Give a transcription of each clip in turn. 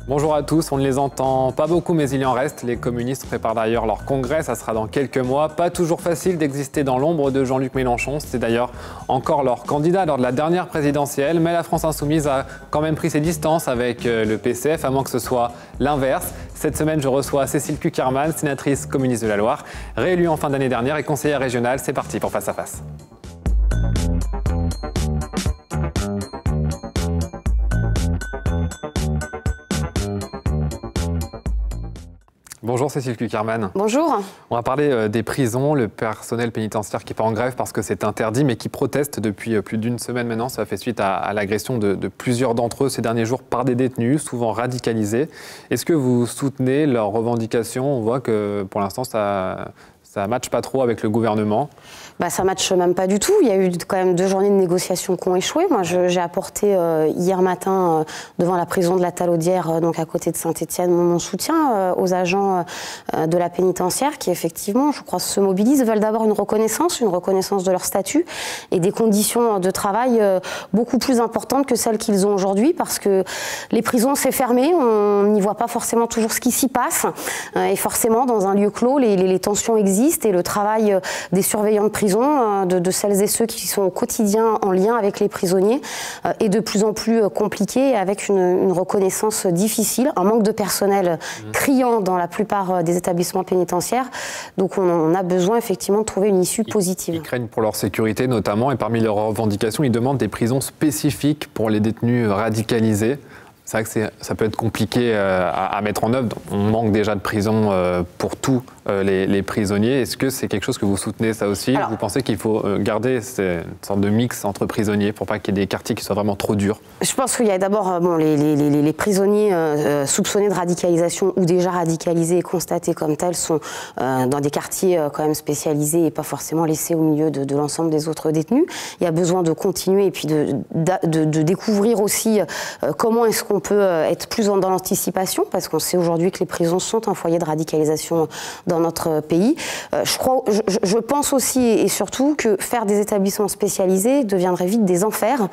Bonjour à tous, on ne les entend pas beaucoup mais il y en reste. Les communistes préparent d'ailleurs leur congrès, ça sera dans quelques mois. Pas toujours facile d'exister dans l'ombre de Jean-Luc Mélenchon, c'était d'ailleurs encore leur candidat lors de la dernière présidentielle. Mais la France Insoumise a quand même pris ses distances avec le PCF, à moins que ce soit l'inverse. Cette semaine, je reçois Cécile Cukierman, sénatrice communiste de la Loire, réélue en fin d'année dernière et conseillère régionale. C'est parti pour Face à Face. Bonjour Cécile Cukierman. Bonjour. On va parler des prisons, le personnel pénitentiaire qui n'est pas en grève parce que c'est interdit, mais qui proteste depuis plus d'une semaine maintenant. Ça fait suite à l'agression de plusieurs d'entre eux ces derniers jours par des détenus, souvent radicalisés. Est-ce que vous soutenez leurs revendications? On voit que pour l'instant, ça ne matche pas trop avec le gouvernement. Ça ne matche même pas du tout. Il y a eu quand même 2 journées de négociations qui ont échoué. Moi, j'ai apporté hier matin devant la prison de la Talaudière, donc à côté de Saint-Étienne, mon soutien aux agents de la pénitentiaire qui, effectivement, je crois, se mobilisent, veulent d'abord une reconnaissance de leur statut et des conditions de travail beaucoup plus importantes que celles qu'ils ont aujourd'hui, parce que les prisons, c'est fermé, on n'y voit pas forcément toujours ce qui s'y passe. Et forcément, dans un lieu clos, les tensions existent et le travail des surveillants de prison, de celles et ceux qui sont au quotidien en lien avec les prisonniers, est de plus en plus compliqué, avec une reconnaissance difficile, un manque de personnel criant dans la plupart des établissements pénitentiaires. Donc on a besoin effectivement de trouver une issue positive. Ils craignent pour leur sécurité notamment, et parmi leurs revendications, ils demandent des prisons spécifiques pour les détenus radicalisés. C'est vrai que ça peut être compliqué à mettre en œuvre. On manque déjà de prisons pour tous les prisonniers. Est-ce que c'est quelque chose que vous soutenez, ça aussi? Vous pensez qu'il faut garder cette sorte de mix entre prisonniers pour pas qu'il y ait des quartiers qui soient vraiment trop durs? Je pense qu'il y a d'abord les prisonniers soupçonnés de radicalisation ou déjà radicalisés et constatés comme tels sont dans des quartiers quand même spécialisés et pas forcément laissés au milieu de l'ensemble des autres détenus. Il y a besoin de continuer et puis de découvrir aussi comment est-ce qu'on peut être plus dans l'anticipation, parce qu'on sait aujourd'hui que les prisons sont un foyer de radicalisation dans notre pays. Je pense aussi et surtout que faire des établissements spécialisés deviendrait vite des enfers,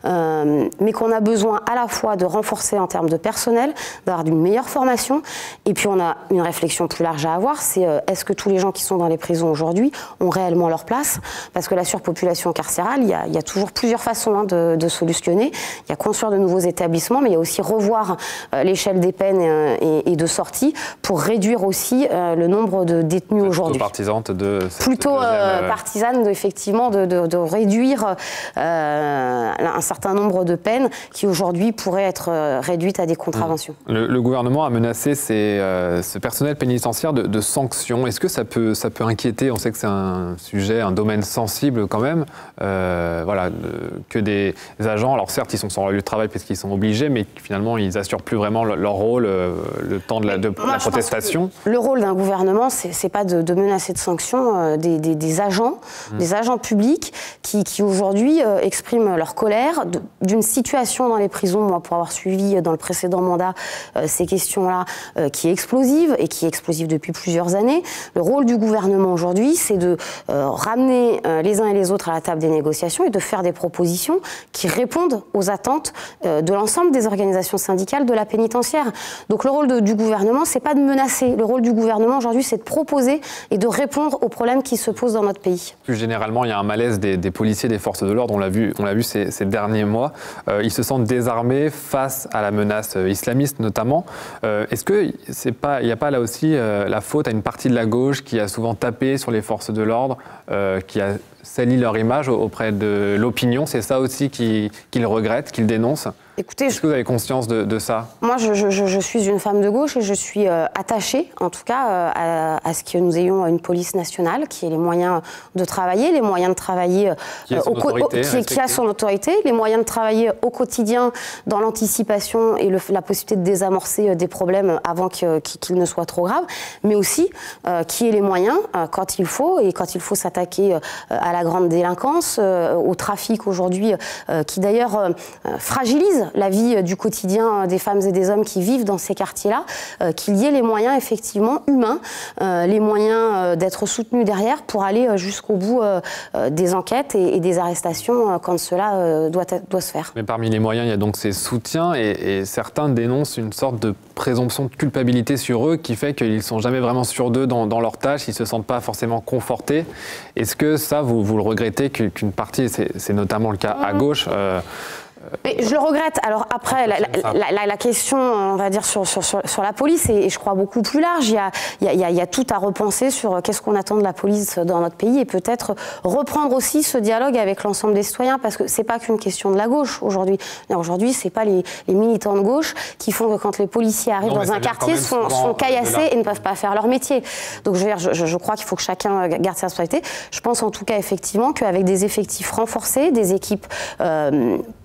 mais qu'on a besoin à la fois de renforcer en termes de personnel, d'avoir une meilleure formation, et puis on a une réflexion plus large à avoir, c'est est-ce que tous les gens qui sont dans les prisons aujourd'hui ont réellement leur place? Parce que la surpopulation carcérale, il y a toujours plusieurs façons de solutionner. Il y a construire de nouveaux établissements, mais il y a aussi revoir l'échelle des peines et de sortie pour réduire aussi le nombre de détenus aujourd'hui. Plutôt partisane effectivement de réduire un certain nombre de peines qui aujourd'hui pourraient être réduites à des contraventions. Le gouvernement a menacé ce personnel pénitentiaire de sanctions. Est-ce que ça peut inquiéter? On sait que c'est un sujet, un domaine sensible quand même. Que des agents, alors certes ils sont sur leur lieu de travail parce qu'ils sont obligés, mais finalement ils n'assurent plus vraiment leur rôle le temps de la protestation. Le rôle d'un gouvernement, c'est pas de menacer de sanctions des agents publics qui aujourd'hui expriment leur colère d'une situation dans les prisons. Moi, pour avoir suivi dans le précédent mandat ces questions-là, qui est explosive et qui est explosive depuis plusieurs années. Le rôle du gouvernement aujourd'hui, c'est de ramener les uns et les autres à la table des négociations et de faire des propositions qui répondent aux attentes de l'ensemble des organisations syndicales de la pénitentiaire. Donc le rôle du gouvernement, c'est pas de menacer. Le rôle du gouvernement aujourd'hui, c'est de proposer et de répondre aux problèmes qui se posent dans notre pays. Plus généralement, il y a un malaise des policiers, des forces de l'ordre. On l'a vu ces derniers mois. Ils se sentent désarmés face à la menace islamiste notamment. Est-ce qu'il n'y a pas là aussi la faute à une partie de la gauche qui a souvent tapé sur les forces de l'ordre, qui a sali leur image auprès de l'opinion? C'est ça aussi qu'ils regrettent, qu'ils dénoncent? Écoutez, est-ce que vous avez conscience de ça? Moi, je suis une femme de gauche et je suis attachée, en tout cas, à ce que nous ayons une police nationale qui ait les moyens de travailler, qui a son autorité, les moyens de travailler au quotidien dans l'anticipation et la possibilité de désamorcer des problèmes avant qu'ils ne soient trop graves, mais aussi qui ait les moyens, quand il faut s'attaquer à la grande délinquance, au trafic aujourd'hui, qui d'ailleurs fragilise la vie du quotidien des femmes et des hommes qui vivent dans ces quartiers-là, qu'il y ait les moyens effectivement humains, les moyens d'être soutenus derrière pour aller jusqu'au bout des enquêtes et des arrestations quand cela doit se faire. Mais parmi les moyens, il y a donc ces soutiens et certains dénoncent une sorte de présomption de culpabilité sur eux qui fait qu'ils ne sont jamais vraiment sûrs d'eux dans leur tâche, ils ne se sentent pas forcément confortés. Est-ce que ça, vous le regrettez qu'une partie, c'est notamment le cas à gauche, mais je le regrette. Alors après, la question, on va dire, sur la police est, je crois, beaucoup plus large. Il y a tout à repenser sur qu'est-ce qu'on attend de la police dans notre pays et peut-être reprendre aussi ce dialogue avec l'ensemble des citoyens parce que c'est pas qu'une question de la gauche aujourd'hui. Aujourd'hui, c'est pas les militants de gauche qui font que quand les policiers arrivent dans un quartier sont caillassés et ne peuvent pas faire leur métier. Donc je crois qu'il faut que chacun garde sa responsabilité. Je pense en tout cas effectivement qu'avec des effectifs renforcés, des équipes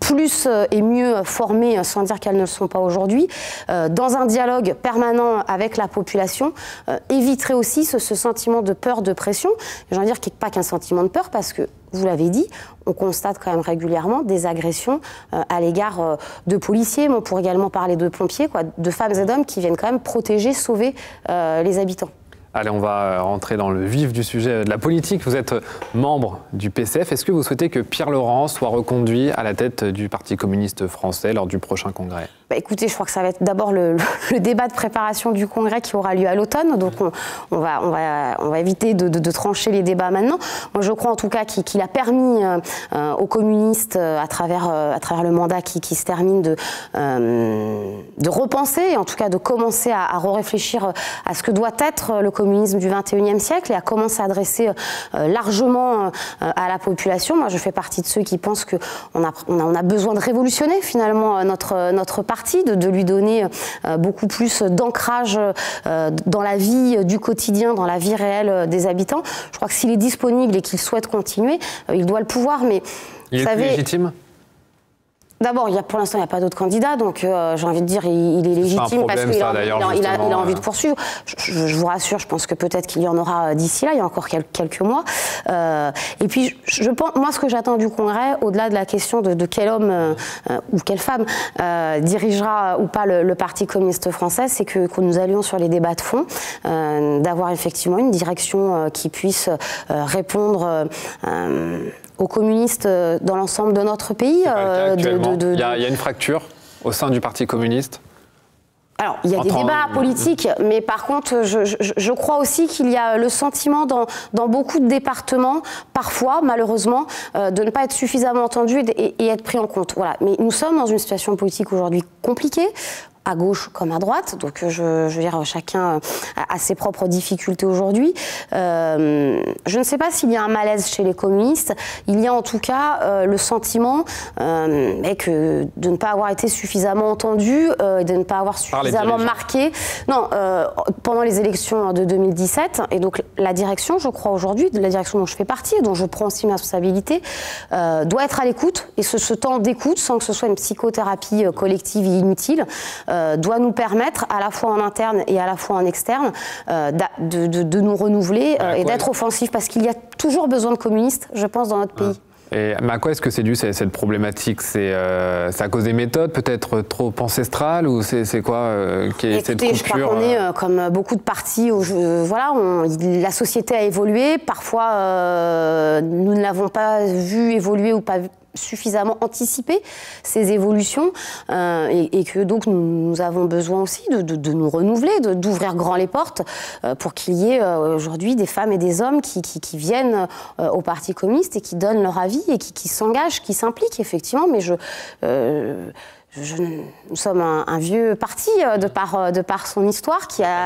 plus et mieux formées, sans dire qu'elles ne le sont pas aujourd'hui, dans un dialogue permanent avec la population, éviterait aussi ce sentiment de peur, de pression. J'ai envie de dire qu'il n'y a pas qu'un sentiment de peur, parce que, vous l'avez dit, on constate quand même régulièrement des agressions à l'égard de policiers, mais on pourrait également parler de pompiers, de femmes et d'hommes qui viennent quand même protéger, sauver les habitants. Allez, on va rentrer dans le vif du sujet de la politique. Vous êtes membre du PCF. Est-ce que vous souhaitez que Pierre Laurent soit reconduit à la tête du Parti communiste français lors du prochain congrès ? Écoutez, je crois que ça va être d'abord le débat de préparation du congrès qui aura lieu à l'automne. Donc on va éviter de trancher les débats maintenant. Moi, je crois en tout cas qu'il a permis aux communistes, à travers le mandat qui se termine, de repenser, et en tout cas de commencer à réfléchir à ce que doit être le communisme du XXIe siècle et à commencer à adresser largement à la population. Moi, je fais partie de ceux qui pensent qu'on a besoin de révolutionner finalement notre parti, de lui donner beaucoup plus d'ancrage dans la vie du quotidien, dans la vie réelle des habitants. Je crois que s'il est disponible et qu'il souhaite continuer, il doit le pouvoir. Mais il est plus légitime ? D'abord, pour l'instant, il n'y a pas d'autres candidats, donc j'ai envie de dire il est légitime parce qu'il a envie de poursuivre. Je vous rassure, je pense que peut-être qu'il y en aura d'ici là, il y a encore quelques mois. Et puis, je pense, moi, ce que j'attends du Congrès, au-delà de la question de quel homme ou quelle femme dirigera ou pas le Parti communiste français, c'est que nous allions sur les débats de fond, d'avoir effectivement une direction qui puisse répondre aux communistes dans l'ensemble de notre pays. Il y a une fracture au sein du Parti communiste. Alors, il y a des débats politiques, mais par contre, je crois aussi qu'il y a le sentiment dans beaucoup de départements, parfois, malheureusement, de ne pas être suffisamment entendu et être pris en compte. Voilà. Mais nous sommes dans une situation politique aujourd'hui compliquée, à gauche comme à droite, donc je veux dire, chacun a ses propres difficultés aujourd'hui. Je ne sais pas s'il y a un malaise chez les communistes, il y a en tout cas le sentiment de ne pas avoir été suffisamment entendu, de ne pas avoir suffisamment marqué. Non, pendant les élections de 2017, et donc la direction, je crois aujourd'hui, de la direction dont je fais partie et dont je prends aussi ma responsabilité, doit être à l'écoute, et ce temps d'écoute, sans que ce soit une psychothérapie collective et inutile, doit nous permettre, à la fois en interne et à la fois en externe, de nous renouveler et d'être offensifs, parce qu'il y a toujours besoin de communistes, je pense, dans notre pays. Mais à quoi est-ce que c'est dû cette problématique? C'est à cause des méthodes, peut-être trop ancestrales, ou c'est quoi cette coupure? Je crois qu'on est comme beaucoup de partis où la société a évolué. Parfois, nous ne l'avons pas vu évoluer ou pas suffisamment anticiper ces évolutions et que donc nous avons besoin aussi de nous renouveler, d'ouvrir grand les portes pour qu'il y ait aujourd'hui des femmes et des hommes qui viennent au Parti communiste et qui donnent leur avis et qui s'engagent, qui s'impliquent effectivement. Mais nous sommes un vieux parti de par son histoire qui a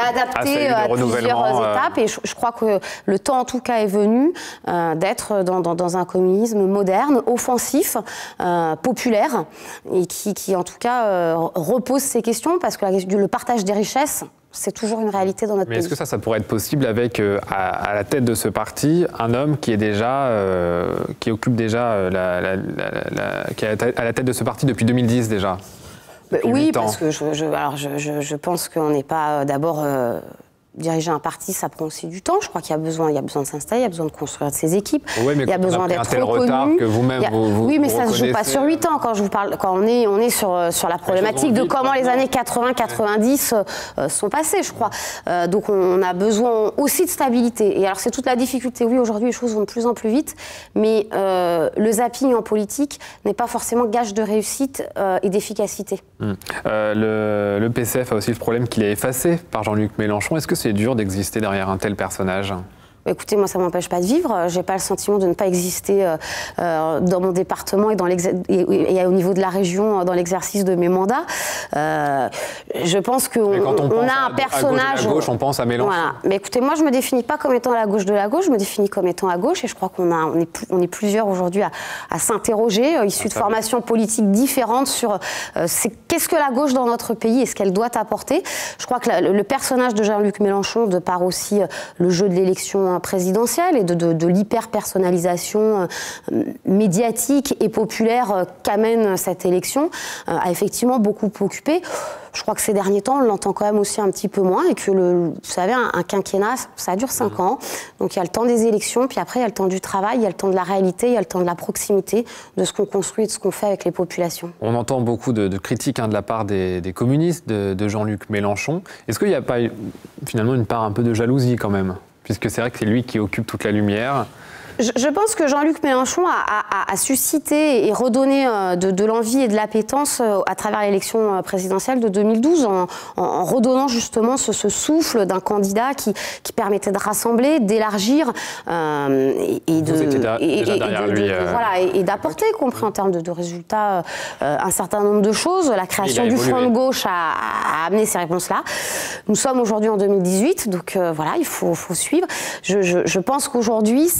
adapté à plusieurs étapes et je crois que le temps en tout cas est venu d'être dans un communisme moderne, offensif, populaire et qui en tout cas repose ces questions parce que le partage des richesses, c'est toujours une réalité dans notre pays. Mais est-ce que ça pourrait être possible avec, à la tête de ce parti, un homme qui est déjà, qui occupe déjà, qui est à la tête de ce parti depuis 2010 déjà? Oui, parce que je pense qu'on n'est pas d'abord diriger un parti, ça prend aussi du temps. Je crois qu'il y a besoin de s'installer, il y a besoin de construire ses équipes. Oui, mais il y a besoin d'être reconnu. Que vous-même, oui, mais ça ne se joue pas sur 8 ans. Quand je vous parle, quand on est sur la problématique de comment les années 80-90 sont passées, je crois. Donc on a besoin aussi de stabilité. Et alors c'est toute la difficulté. Oui, aujourd'hui les choses vont de plus en plus vite, mais le zapping en politique n'est pas forcément gage de réussite et d'efficacité. Le PCF a aussi le problème qu'il est effacé par Jean-Luc Mélenchon. Est-ce que c'est dur d'exister derrière un tel personnage ? Écoutez, moi, ça ne m'empêche pas de vivre. Je n'ai pas le sentiment de ne pas exister dans mon département et au niveau de la région dans l'exercice de mes mandats. Je pense qu'on a un personnage... À gauche, on pense à Mélenchon. Voilà. Mais écoutez, moi, je ne me définis pas comme étant à la gauche de la gauche, je me définis comme étant à gauche et je crois qu'on est plusieurs aujourd'hui à s'interroger, issus de formations politiques différentes sur qu'est-ce que la gauche dans notre pays et ce qu'elle doit apporter. Je crois que le personnage de Jean-Luc Mélenchon, de par aussi le jeu de l'élection présidentielle et de l'hyper-personnalisation médiatique et populaire qu'amène cette élection, a effectivement beaucoup occupé. Je crois que ces derniers temps, on l'entend quand même aussi un petit peu moins et que, vous savez, un quinquennat, ça dure 5 ans. Donc il y a le temps des élections, puis après il y a le temps du travail, il y a le temps de la réalité, il y a le temps de la proximité, de ce qu'on construit et de ce qu'on fait avec les populations. On entend beaucoup de critiques de la part des communistes, de Jean-Luc Mélenchon. Est-ce qu'il n'y a pas finalement une part un peu de jalousie quand même ? Puisque c'est vrai que c'est lui qui occupe toute la lumière. Je pense que Jean-Luc Mélenchon a suscité et redonné de l'envie et de l'appétence à travers l'élection présidentielle de 2012 en redonnant justement ce souffle d'un candidat qui permettait de rassembler, d'élargir et d'apporter, compris en termes de résultats, un certain nombre de choses. La création du Front de gauche a amené ces réponses-là. Nous sommes aujourd'hui en 2018, donc voilà, il faut suivre. Je pense qu'aujourd'hui,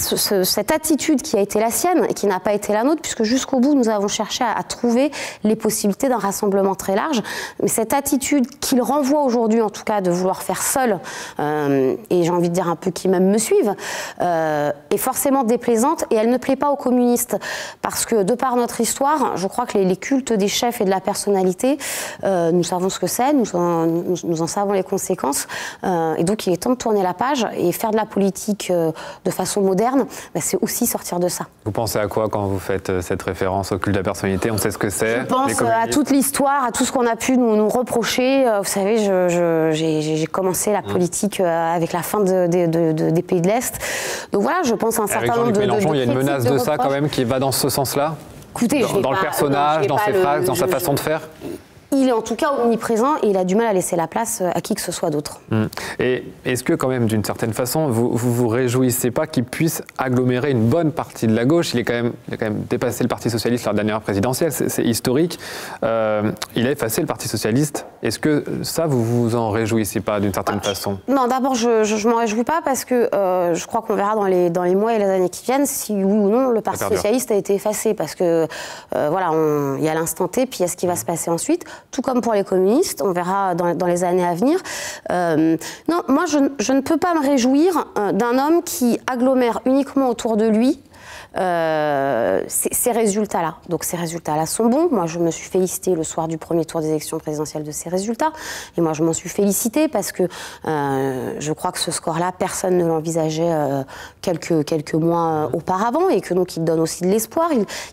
cette attitude qui a été la sienne et qui n'a pas été la nôtre, puisque jusqu'au bout, nous avons cherché à trouver les possibilités d'un rassemblement très large. Mais cette attitude qu'il renvoie aujourd'hui, en tout cas, de vouloir faire seul, et j'ai envie de dire un peu qui même me suivent, est forcément déplaisante et elle ne plaît pas aux communistes. Parce que, de par notre histoire, je crois que les cultes des chefs et de la personnalité, nous savons ce que c'est, nous en savons les conséquences. Et donc, il est temps de tourner la page et faire de la politique de façon moderne. C'est aussi sortir de ça. Vous pensez à quoi quand vous faites cette référence au culte de la personnalité? On sait ce que c'est. Je pense à toute l'histoire, à tout ce qu'on a pu nous reprocher. Vous savez, j'ai commencé la politique avec la fin des pays de l'Est. Donc voilà, je pense à un certain nombre de Mélenchon, il y a une menace de ça quand même qui va dans ce sens-là? Écoutez, dans le personnage, dans ses phrases, dans sa façon de faire? Il est en tout cas omniprésent et il a du mal à laisser la place à qui que ce soit d'autre. Et est-ce que quand même, d'une certaine façon, vous réjouissez pas qu'il puisse agglomérer une bonne partie de la gauche? Il a quand même dépassé le Parti Socialiste lors de la dernière présidentielle, c'est historique. Il a effacé le Parti Socialiste. Est-ce que ça, vous vous en réjouissez pas d'une certaine façon? Non, d'abord, je m'en réjouis pas parce que je crois qu'on verra dans les mois et les années qui viennent si oui ou non le Parti Socialiste a été effacé. Parce que voilà, il y a l'instant T, puis il y a ce qui va se passer ensuite. Tout comme pour les communistes, on verra dans les années à venir. Non, moi, je ne peux pas me réjouir d'un homme qui agglomère uniquement autour de lui ces résultats-là. Donc ces résultats-là sont bons. Moi, je me suis félicitée le soir du premier tour des élections présidentielles de ces résultats. Et moi, je m'en suis félicitée parce que je crois que ce score-là, personne ne l'envisageait quelques mois auparavant et que donc il donne aussi de l'espoir.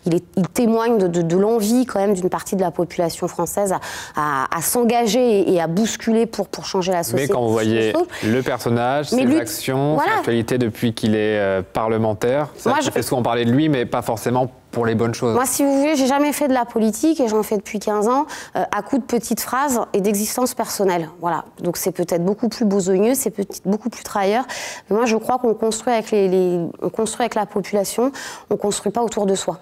Il témoigne de l'envie quand même d'une partie de la population française à s'engager et à bousculer pour changer la société. Mais quand vous voyez le personnage, ses actions, son actualité depuis qu'il est parlementaire, ça fait souvent parler de lui, mais pas forcément pour les bonnes choses. Moi, si vous voulez, j'ai jamais fait de la politique et j'en fais depuis 15 ans à coups de petites phrases et d'existence personnelle. Voilà. Donc c'est peut-être beaucoup plus besogneux, c'est peut-être beaucoup plus trahilleur. Mais moi, je crois qu'on construit avec la population, on construit pas autour de soi.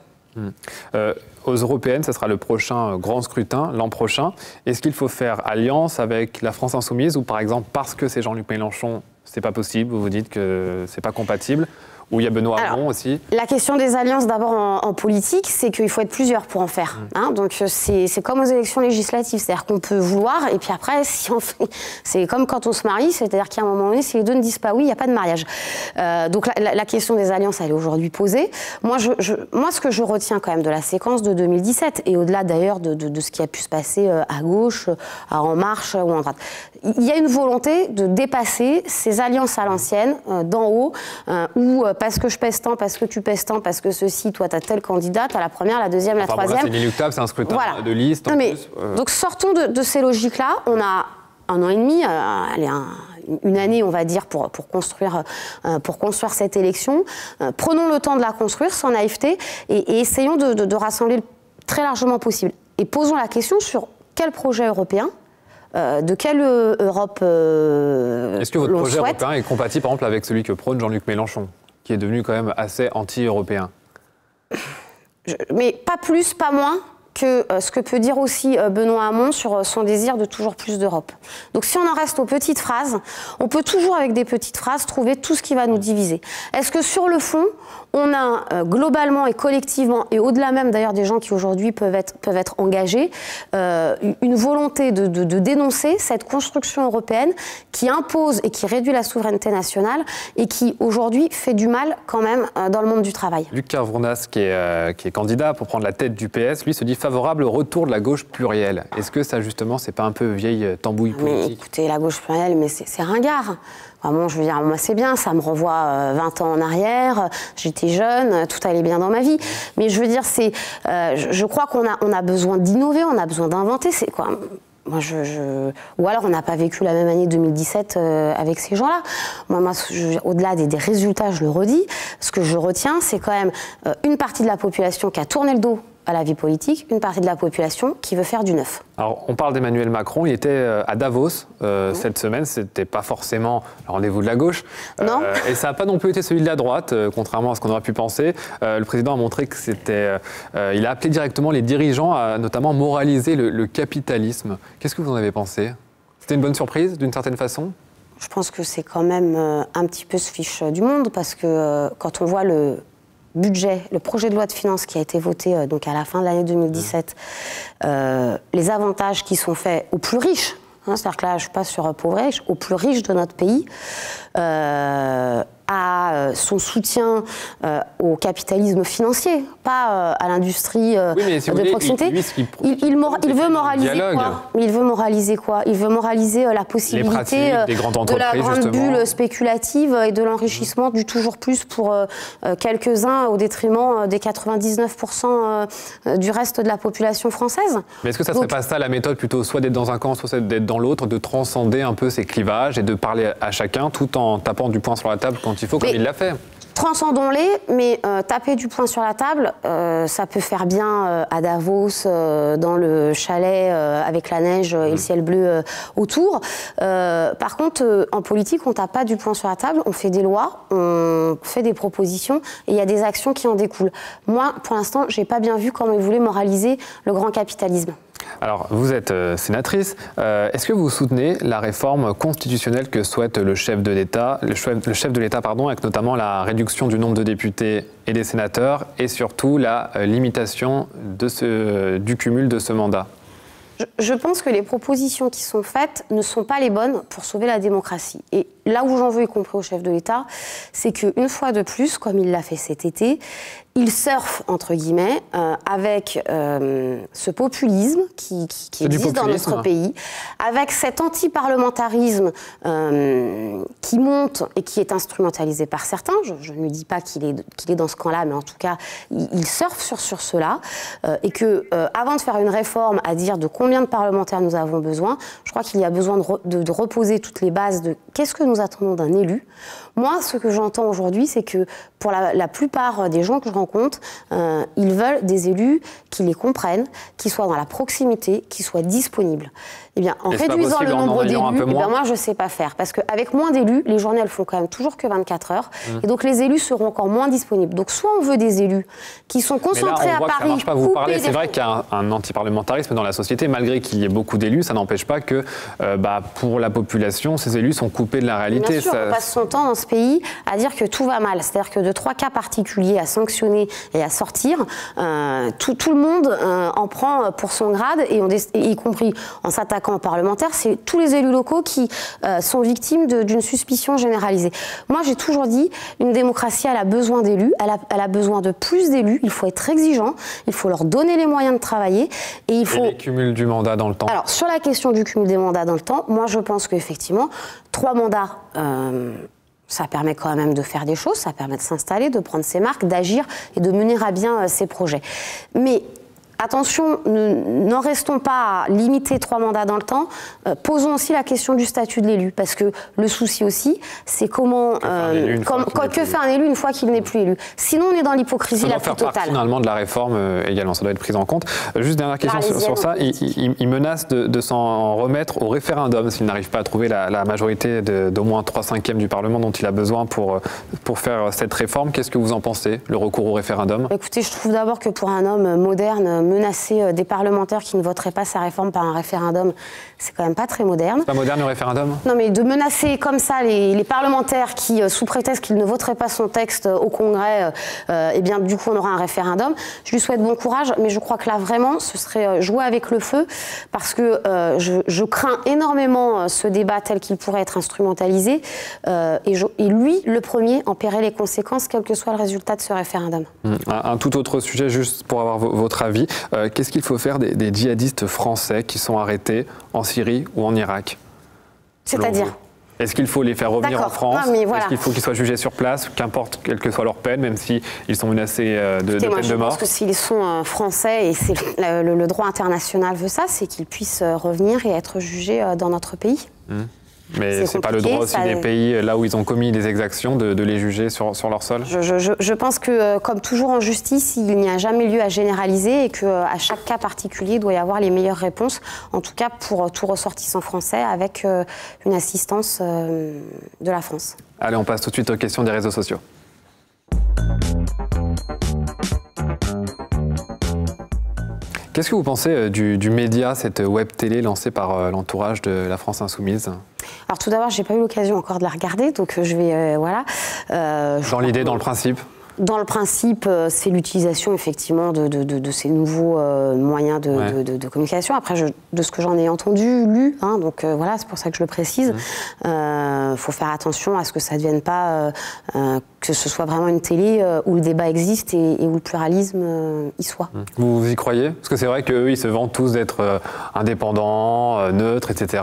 Aux européennes, ce sera le prochain grand scrutin, l'an prochain. Est-ce qu'il faut faire alliance avec la France insoumise ou par exemple parce que c'est Jean-Luc Mélenchon, c'est pas possible, vous vous dites que c'est pas compatible? où il y a Benoît Hamon aussi. La question des alliances, d'abord en politique, c'est qu'il faut être plusieurs pour en faire. Hein, donc c'est comme aux élections législatives, c'est-à-dire qu'on peut vouloir, et puis après, si on fait, c'est comme quand on se marie, c'est-à-dire qu'à un moment donné, si les deux ne disent pas oui, il n'y a pas de mariage. Donc la question des alliances, elle est aujourd'hui posée. Moi, ce que je retiens quand même de la séquence de 2017, et au-delà d'ailleurs de ce qui a pu se passer à gauche, à En Marche ou en droite, il y a une volonté de dépasser ces alliances à l'ancienne, d'en haut, où parce que je pèse tant, parce que tu pèses tant, parce que ceci, toi, tu as tel candidat, tu as la première, la deuxième, la troisième. C'est inéluctable, c'est un scrutin de liste. Non, mais, donc sortons de ces logiques-là. On a 1 an et demi, une année, on va dire, pour construire cette élection. Prenons le temps de la construire sans naïveté et essayons de rassembler le très largement possible. Et posons la question sur quel projet européen, de quelle Europe Est-ce que votre projet européen est compatible, par exemple, avec celui que prône Jean-Luc Mélenchon, qui est devenu quand même assez anti-européen? Mais pas plus, pas moins que ce que peut dire aussi Benoît Hamon sur son désir de toujours plus d'Europe. Donc si on en reste aux petites phrases, on peut toujours avec des petites phrases trouver tout ce qui va nous diviser. Est-ce que sur le fond, on a globalement et collectivement, et au-delà même d'ailleurs des gens qui aujourd'hui peuvent être engagés, une volonté de dénoncer cette construction européenne qui impose et qui réduit la souveraineté nationale et qui aujourd'hui fait du mal quand même dans le monde du travail? Luc Carvounas, qui est candidat pour prendre la tête du PS, lui se dit favorable au retour de la gauche plurielle. Est-ce que ça justement c'est pas un peu vieille tambouille politique? Mais écoutez, la gauche plurielle, mais c'est ringard. Vraiment, je veux dire, moi c'est bien, ça me renvoie 20 ans en arrière, j'étais jeune, tout allait bien dans ma vie. Mais je veux dire, je crois qu'on a besoin d'innover, on a besoin d'inventer. C'est quoi? Moi, ou alors on n'a pas vécu la même année 2017 avec ces gens-là. Moi au-delà des résultats, je le redis, ce que je retiens, c'est quand même une partie de la population qui a tourné le dos à la vie politique, une partie de la population qui veut faire du neuf. Alors, on parle d'Emmanuel Macron, il était à Davos cette semaine, c'était pas forcément le rendez-vous de la gauche. Non. Et ça n'a pas non plus été celui de la droite, contrairement à ce qu'on aurait pu penser. Le président a montré que il a appelé directement les dirigeants à notamment moraliser le capitalisme. Qu'est-ce que vous en avez pensé? C'était une bonne surprise, d'une certaine façon? Je pense que c'est quand même un petit peu se fiche du monde, parce que quand on voit le projet de loi de finances qui a été voté donc à la fin de l'année 2017, les avantages qui sont faits aux plus riches, hein, c'est-à-dire que là je passe sur pauvres et riches, aux plus riches de notre pays, à son soutien au capitalisme financier, pas à l'industrie de proximité. Il veut moraliser quoi? Il veut moraliser quoi? Il veut moraliser la possibilité de la grande bulle spéculative et de l'enrichissement du toujours plus pour quelques-uns au détriment des 99% du reste de la population française. Mais est-ce que ça ne serait pas ça la méthode, plutôt soit d'être dans un camp, soit d'être dans l'autre, de transcender un peu ces clivages et de parler à chacun tout en tapant du poing sur la table quand il faut, comme il l'a fait? Transcendons-les, mais taper du poing sur la table, ça peut faire bien à Davos, dans le chalet avec la neige et le ciel bleu autour. Par contre, en politique, on tape pas du poing sur la table, on fait des lois, on fait des propositions et il y a des actions qui en découlent. Moi, pour l'instant, j'ai pas bien vu comment ils voulaient moraliser le grand capitalisme. Alors, vous êtes sénatrice. Est-ce que vous soutenez la réforme constitutionnelle que souhaite le chef de l'État, avec notamment la réduction du nombre de députés et des sénateurs, et surtout la limitation du cumul de ce mandat? Je pense que les propositions qui sont faites ne sont pas les bonnes pour sauver la démocratie. Et là où j'en veux, y compris au chef de l'État, c'est qu'une fois de plus, comme il l'a fait cet été, il surfe, entre guillemets, avec ce populisme qui existe dans notre pays, avec cet anti-parlementarisme qui monte et qui est instrumentalisé par certains. Je ne lui dis pas qu'il est dans ce camp-là, mais en tout cas, il surfe sur cela. Et que, avant de faire une réforme à dire de combien de parlementaires nous avons besoin, je crois qu'il y a besoin de reposer toutes les bases de qu'est-ce que nous attendons d'un élu. Moi, ce que j'entends aujourd'hui, c'est que pour la plupart des gens que je rencontre, ils veulent des élus qui les comprennent, qui soient dans la proximité, qui soient disponibles. Eh bien, en réduisant le nombre d'élus, moi, je ne sais pas faire. Parce qu'avec moins d'élus, les journées, elles font quand même toujours que 24 heures. Et donc, les élus seront encore moins disponibles. Donc, soit on veut des élus qui sont concentrés à Paris. C'est vrai qu'il y a un antiparlementarisme dans la société. Malgré qu'il y ait beaucoup d'élus, ça n'empêche pas que pour la population, ces élus sont coupés de la réalité. Bien sûr, on passe son temps dans ce pays à dire que tout va mal. C'est-à-dire que de 3 cas particuliers à sanctionner et à sortir, tout le monde en prend pour son grade, et y compris en s'attaquant aux parlementaires, c'est tous les élus locaux qui sont victimes d'une suspicion généralisée. Moi, j'ai toujours dit, une démocratie, elle a besoin d'élus, elle a besoin de plus d'élus, il faut être exigeant, il faut leur donner les moyens de travailler, et il faut... Et le cumul du mandat dans le temps. Alors, sur la question du cumul des mandats dans le temps, moi, je pense qu'effectivement, 3 mandats... ça permet quand même de faire des choses, ça permet de s'installer, de prendre ses marques, d'agir et de mener à bien ses projets. Mais attention, n'en restons pas à limiter 3 mandats dans le temps, posons aussi la question du statut de l'élu, parce que le souci aussi, c'est comment... que fait un élu une fois qu'il n'est plus élu. Sinon, on est dans l'hypocrisie la plus totale. Ça doit faire partie finalement de la réforme également, ça doit être pris en compte. Juste dernière question sur ça, il menace de s'en remettre au référendum s'il n'arrive pas à trouver la majorité d'au moins 3/5 du Parlement dont il a besoin pour faire cette réforme. Qu'est-ce que vous en pensez, le recours au référendum? Écoutez, je trouve d'abord que pour un homme moderne, menacer des parlementaires qui ne voteraient pas sa réforme par un référendum, c'est quand même pas très moderne. C'est pas moderne le référendum? Non, mais de menacer comme ça les parlementaires qui, sous prétexte qu'ils ne voteraient pas son texte au Congrès, eh bien du coup on aura un référendum. Je lui souhaite bon courage, mais je crois que là vraiment ce serait jouer avec le feu, parce que je crains énormément ce débat tel qu'il pourrait être instrumentalisé, et lui, le premier, en paierait les conséquences, quel que soit le résultat de ce référendum. Un tout autre sujet, juste pour avoir votre avis. Qu'est-ce qu'il faut faire des djihadistes français qui sont arrêtés en Syrie ou en Irak? C'est-à-dire? Est-ce qu'il faut les faire revenir en France? Voilà. Est-ce qu'il faut qu'ils soient jugés sur place, qu'importe quelle que soit leur peine, même s'ils sont menacés de peine de mort? Je pense que s'ils sont français, et le droit international veut ça, c'est qu'ils puissent revenir et être jugés dans notre pays. Mais c'est pas le droit aussi des pays là où ils ont commis des exactions de les juger sur leur sol? Je pense que, comme toujours en justice, il n'y a jamais lieu à généraliser, et qu'à chaque cas particulier, il doit y avoir les meilleures réponses, en tout cas pour tout ressortissant français, avec une assistance de la France. Allez, on passe tout de suite aux questions des réseaux sociaux. Qu'est-ce que vous pensez du média, cette web télé lancée par l'entourage de la France Insoumise? Alors tout d'abord, j'ai pas eu l'occasion encore de la regarder, donc je vais voilà. Dans l'idée, dans le principe? Dans le principe, c'est l'utilisation effectivement de ces nouveaux moyens de communication. Après, de ce que j'en ai entendu, lu, hein, donc voilà, c'est pour ça que je le précise. Faut faire attention à ce que ça ne devienne pas, que ce soit vraiment une télé où le débat existe et où le pluralisme y soit. Vous y croyez? Parce que c'est vrai qu'eux, ils se vantent tous d'être indépendants, neutres, etc.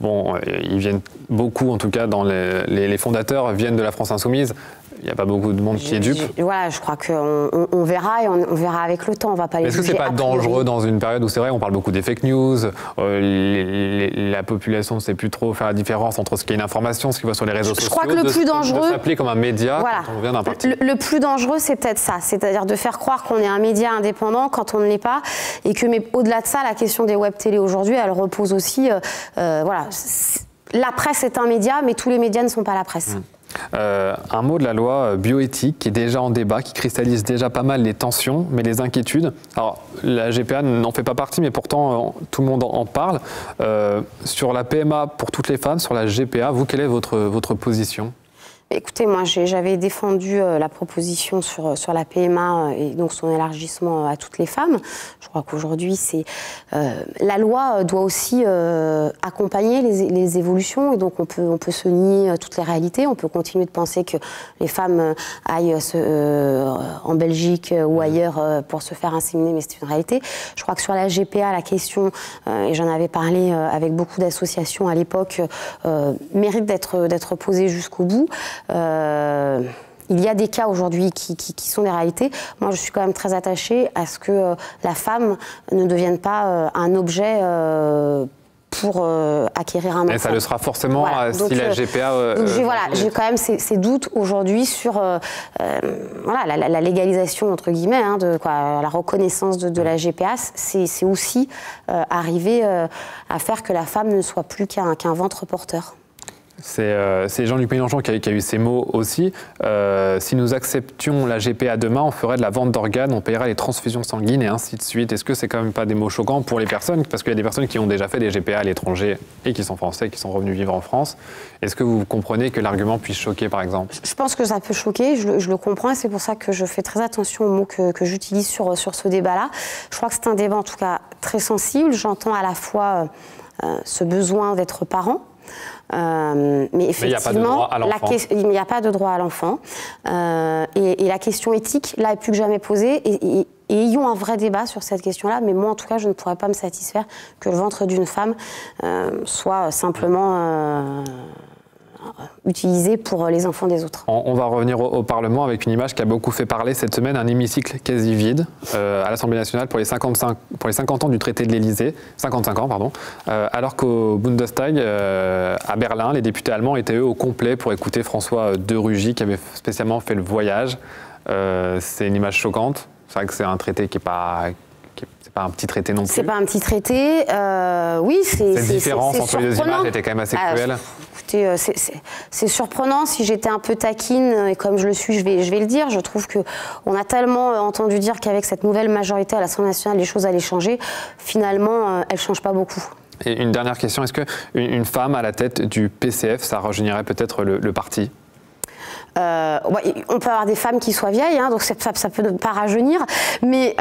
Bon, ils viennent beaucoup, en tout cas, dans les fondateurs viennent de la France Insoumise. Il n'y a pas beaucoup de monde qui est dupe. Voilà, je crois qu'on verra, et on verra avec le temps. On va pas les juger. Est-ce que c'est pas dangereux dans une période où c'est vrai, on parle beaucoup des fake news, la population ne sait plus trop faire la différence entre ce qui est une information, ce qu'il voit sur les réseaux sociaux. Je crois que le plus dangereux, de s'appeler comme un média, voilà, quand on vient d'un parti. Le plus dangereux, c'est peut-être ça, c'est-à-dire de faire croire qu'on est un média indépendant quand on ne l'est pas, et que, mais au-delà de ça, la question des web télé aujourd'hui, elle repose aussi, voilà, la presse est un média, mais tous les médias ne sont pas la presse. Un mot de la loi bioéthique qui est déjà en débat, qui cristallise déjà pas mal les tensions, mais les inquiétudes. Alors, la GPA n'en fait pas partie, mais pourtant, tout le monde en parle. Sur la PMA pour toutes les femmes, sur la GPA, vous, quelle est votre position ? Écoutez, moi, j'avais défendu la proposition sur la PMA et donc son élargissement à toutes les femmes. Je crois qu'aujourd'hui, la loi doit aussi accompagner les évolutions, et donc on peut se nier toutes les réalités. On peut continuer de penser que les femmes aillent en Belgique ou ailleurs pour se faire inséminer, mais c'est une réalité. Je crois que sur la GPA, la question, et j'en avais parlé avec beaucoup d'associations à l'époque, mérite d'être posée jusqu'au bout. Il y a des cas aujourd'hui qui sont des réalités. Moi, je suis quand même très attachée à ce que la femme ne devienne pas un objet pour acquérir un enfant. Et ça le sera forcément, voilà. Si la GPA... j'ai quand même ces doutes aujourd'hui sur la légalisation, entre guillemets, hein, la reconnaissance de la GPA. C'est aussi arriver à faire que la femme ne soit plus qu'un ventre porteur. C'est Jean-Luc Mélenchon qui a eu ces mots aussi. Si nous acceptions la GPA demain, on ferait de la vente d'organes, on paierait les transfusions sanguines et ainsi de suite. Est-ce que c'est quand même pas des mots choquants pour les personnes? Parce qu'il y a des personnes qui ont déjà fait des GPA à l'étranger et qui sont français, qui sont revenus vivre en France. Est-ce que vous comprenez que l'argument puisse choquer, par exemple? Je pense que ça peut choquer, je le comprends, et c'est pour ça que je fais très attention aux mots que j'utilise sur ce débat-là. Je crois que c'est un débat en tout cas très sensible. J'entends à la fois ce besoin d'être parent, mais effectivement, il n'y a pas de droit à l'enfant. Et la question éthique, là, est plus que jamais posée. Et ayons un vrai débat sur cette question-là. Mais moi, en tout cas, je ne pourrais pas me satisfaire que le ventre d'une femme soit simplement utilisé pour les enfants des autres. On va revenir au Parlement avec une image qui a beaucoup fait parler cette semaine, un hémicycle quasi vide à l'Assemblée nationale pour les 50 ans du traité de l'Élysée, 55 ans pardon, alors qu'au Bundestag à Berlin, les députés allemands étaient eux au complet pour écouter François de Rugy qui avait spécialement fait le voyage. C'est une image choquante, c'est vrai que c'est un traité qui n'est pas... C'est pas un petit traité non plus. C'est pas un petit traité. Oui, c'est. Cette différence entre les deux images était quand même assez cruelle. Écoutez, c'est surprenant. Si j'étais un peu taquine, et comme je le suis, je vais le dire. Je trouve qu'on a tellement entendu dire qu'avec cette nouvelle majorité à l'Assemblée nationale, les choses allaient changer. Finalement, elles ne changent pas beaucoup. Et une dernière question, est-ce qu'une femme à la tête du PCF, ça rajeunirait peut-être le parti ? On peut avoir des femmes qui soient vieilles, hein, donc ça peut ne pas rajeunir, mais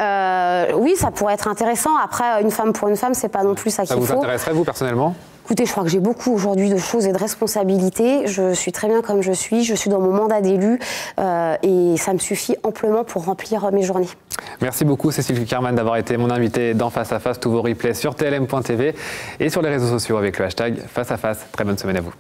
oui, ça pourrait être intéressant. Après, une femme pour une femme, c'est pas non plus ça qu'il faut. Ça vous intéresserait, vous, personnellement ? Écoutez, je crois que j'ai beaucoup aujourd'hui de choses et de responsabilités. Je suis très bien comme je suis dans mon mandat d'élu et ça me suffit amplement pour remplir mes journées. Merci beaucoup Cécile Cukierman d'avoir été mon invitée dans Face à Face. Tous vos replays sur tlm.tv et sur les réseaux sociaux avec le hashtag Face à Face. Très bonne semaine à vous.